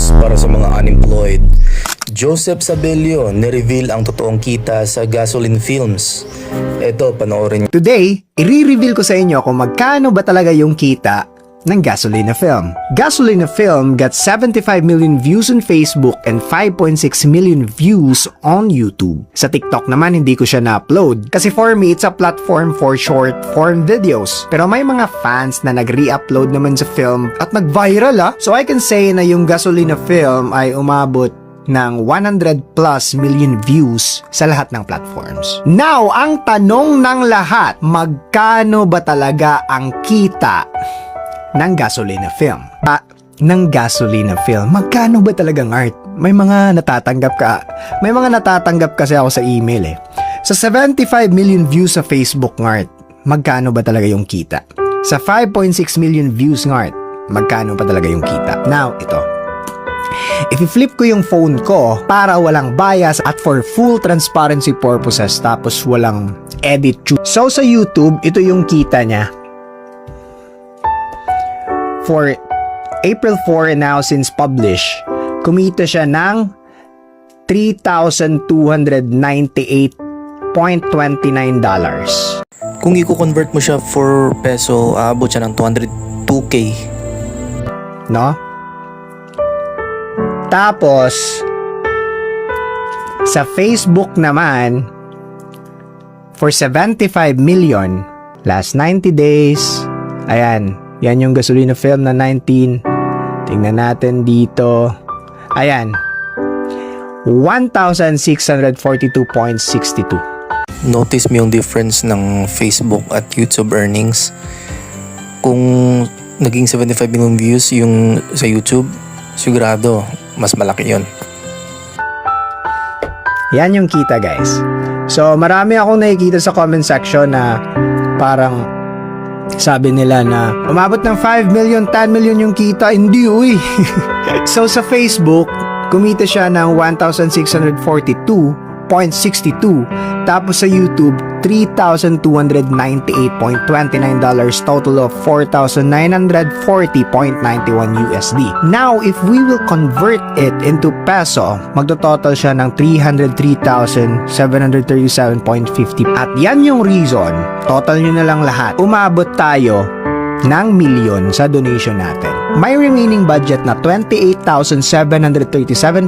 news para sa mga unemployed. Joseph Sabelio ni-reveal ang totoong kita sa gasoline films. Ito, panoorin. Today, i-reveal ko sa inyo kung magkano ba talaga yung kita ng Gasolina Film. Gasolina Film got 75 million views on Facebook and 5.6 million views on YouTube. Sa TikTok naman, hindi ko siya na-upload. Kasi for me, it's a platform for short form videos. Pero may mga fans na nag-re-upload naman sa film at nag-viral So I can say na yung Gasolina Film ay umabot ng 100 plus million views sa lahat ng platforms. Now, ang tanong ng lahat, magkano ba talaga ang kita ng Gasolina Film? Ng Gasolina Film, magkano ba talagang art? May mga natatanggap kasi ako sa email Sa 75 million views sa Facebook art, magkano ba talaga yung kita? Sa 5.6 million views art, magkano pa talaga yung kita? Now, ito. If i-flip ko yung phone ko para walang bias at for full transparency purposes tapos walang edit. So sa YouTube, ito yung kita niya. For April 4 now since publish, kumita siya ng $3,298.29. Kung i-convert mo siya for peso, aabot siya ng 202K. No? Tapos, sa Facebook naman, for 75 million, last 90 days, ayan, yan yung Gasolina Film na 19. Tingnan natin dito. Ayan, 1,642.62. Notice mo yung difference ng Facebook at YouTube earnings. Kung naging 75 million views yung sa YouTube, sigurado mas malaki yun. Yan yung kita, guys. So, marami akong nakikita sa comment section na parang sabi nila na umabot ng 5 million, 10 million yung kita. Hindi, uy. So, sa Facebook, kumita siya ng 1,642.62. Tapos sa YouTube, $3,298.29, total of $4,940.91 USD. Now, if we will convert it into peso, magtototal siya ng 303,737.50. At yan yung reason, total nyo na lang lahat, umabot tayo ng milyon sa donation natin. May remaining budget na 28,737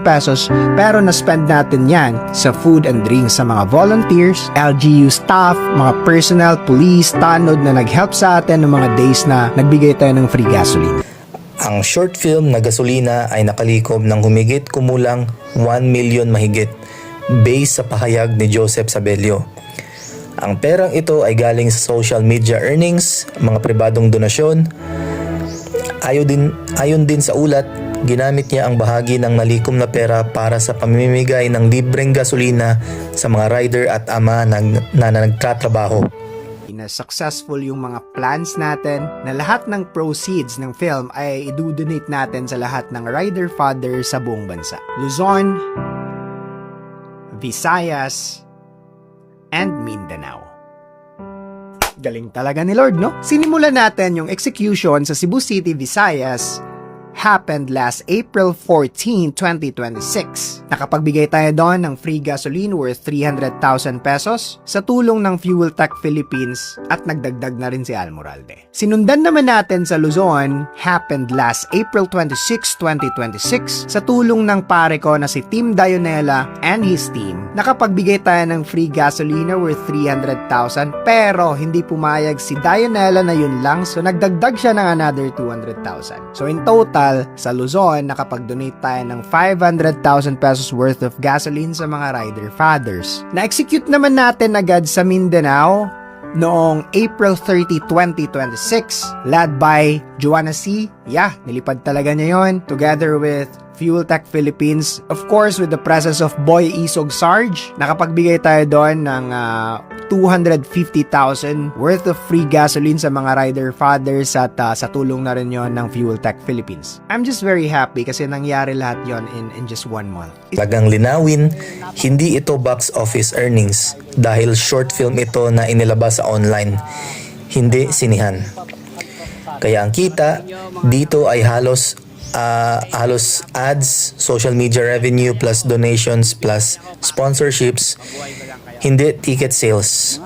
pesos pero na-spend natin yan sa food and drinks sa mga volunteers, LGU staff, mga personnel, police, tanod na nag-help sa atin ng mga days na nagbigay tayo ng free gasoline. Ang short film na Gasolina ay nakalikom ng humigit kumulang 1 million mahigit based sa pahayag ni Joseph Sabelio. Ang perang ito ay galing sa social media earnings, mga pribadong donasyon. Ayon din sa ulat, ginamit niya ang bahagi ng nalikom na pera para sa pamimigay ng libreng gasolina sa mga rider at ama na nagtatrabaho. Successful yung mga plans natin na lahat ng proceeds ng film ay i-donate natin sa lahat ng rider father sa buong bansa. Luzon, Visayas, and Mindanao. Galing talaga ni Lord, no? Sinimulan natin yung execution sa Cebu City, Visayas happened last April 14, 2026. Nakapagbigay tayo doon ng free gasoline worth 300,000 pesos sa tulong ng Fuel Tech Philippines at nagdagdag na rin si Almoralde. Sinundan naman natin sa Luzon happened last April 26, 2026 sa tulong ng pare ko na si Team Dionela and his team. Nakapagbigay tayo ng free gasolina worth 300,000 pero hindi pumayag si Dionela na yun lang so nagdagdag siya ng another 200,000. So in total, sa Luzon, nakapag-donate tayo ng 500,000 pesos worth of gasoline sa mga rider fathers. Na-execute naman natin agad sa Mindanao noong April 30, 2026, led by Joanna C. Yeah, nilipad talaga niya yon together with Fuel Tech Philippines. Of course, with the presence of Boy Isog Sarge, nakapagbigay tayo doon ng 250,000 worth of free gasoline sa mga rider fathers at sa tulong na rin yon ng Fuel Tech Philippines. I'm just very happy kasi nangyari lahat yon in just 1 month. Talagang linawin, hindi ito box office earnings dahil short film ito na inilabas sa online, hindi sinihan. Kaya ang kita dito ay halos halos ads, social media revenue plus donations plus sponsorships, hindi ticket sales.